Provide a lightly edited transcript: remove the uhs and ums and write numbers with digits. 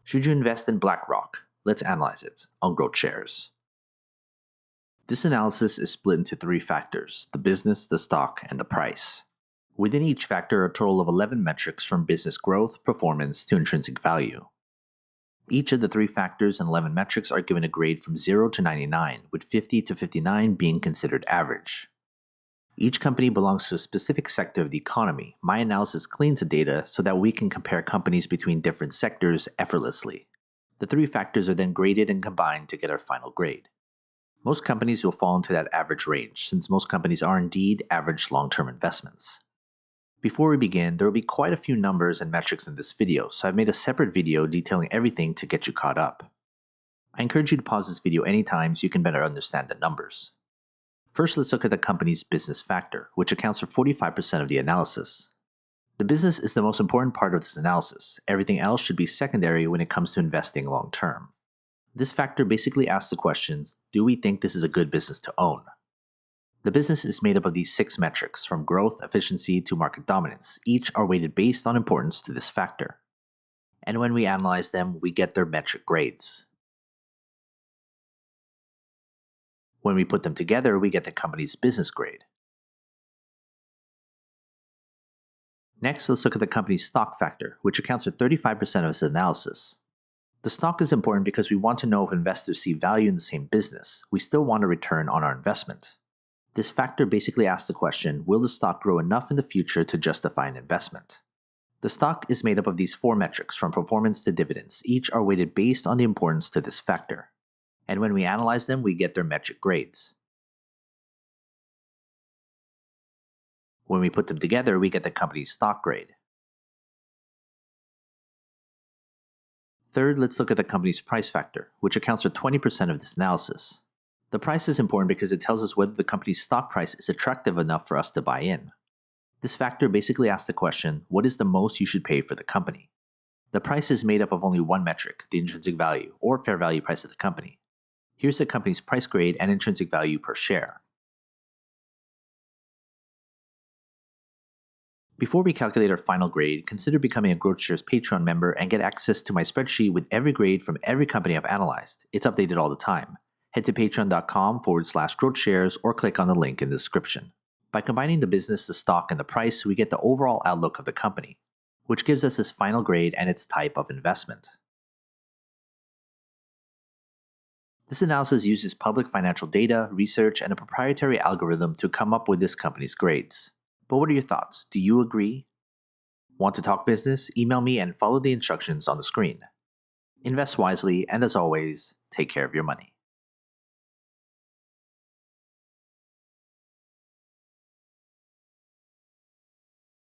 Should you invest in BlackRock? Let's analyze it on GrowthShares. This analysis is split into 3 factors: the business, the stock, and the price. Within each factor are a total of 11 metrics from business growth, performance, to intrinsic value. Each of the 3 factors and 11 metrics are given a grade from 0 to 99, with 50 to 59 being considered average. Each company belongs to a specific sector of the economy. My analysis cleans the data so that we can compare companies between different sectors effortlessly. The 3 factors are then graded and combined to get our final grade. Most companies will fall into that average range, since most companies are indeed average long-term investments. Before we begin, there will be quite a few numbers and metrics in this video, so I've made a separate video detailing everything to get you caught up. I encourage you to pause this video anytime so you can better understand the numbers. First, let's look at the company's business factor, which accounts for 45% of the analysis. The business is the most important part of this analysis. Everything else should be secondary when it comes to investing long-term. This factor basically asks the questions: do we think this is a good business to own? The business is made up of these 6 metrics, from growth, efficiency, to market dominance. Each are weighted based on importance to this factor. And when we analyze them, we get their metric grades. When we put them together, we get the company's business grade. Next, let's look at the company's stock factor, which accounts for 35% of its analysis. The stock is important because we want to know if investors see value in the same business. We still want a return on our investment. This factor basically asks the question: will the stock grow enough in the future to justify an investment? The stock is made up of these 4 metrics, from performance to dividends. Each are weighted based on the importance to this factor. And when we analyze them, we get their metric grades. When we put them together, we get the company's stock grade. Third, let's look at the company's price factor, which accounts for 20% of this analysis. The price is important because it tells us whether the company's stock price is attractive enough for us to buy in. This factor basically asks the question: what is the most you should pay for the company? The price is made up of only 1 metric, the intrinsic value, or fair value price of the company. Here's the company's price grade and intrinsic value per share. Before we calculate our final grade, consider becoming a GrowthShares Patreon member and get access to my spreadsheet with every grade from every company I've analyzed. It's updated all the time. Head to patreon.com/GrowthShares or click on the link in the description. By combining the business, the stock, and the price, we get the overall outlook of the company, which gives us its final grade and its type of investment. This analysis uses public financial data, research, and a proprietary algorithm to come up with this company's grades. But what are your thoughts? Do you agree? Want to talk business? Email me and follow the instructions on the screen. Invest wisely, and as always, take care of your money.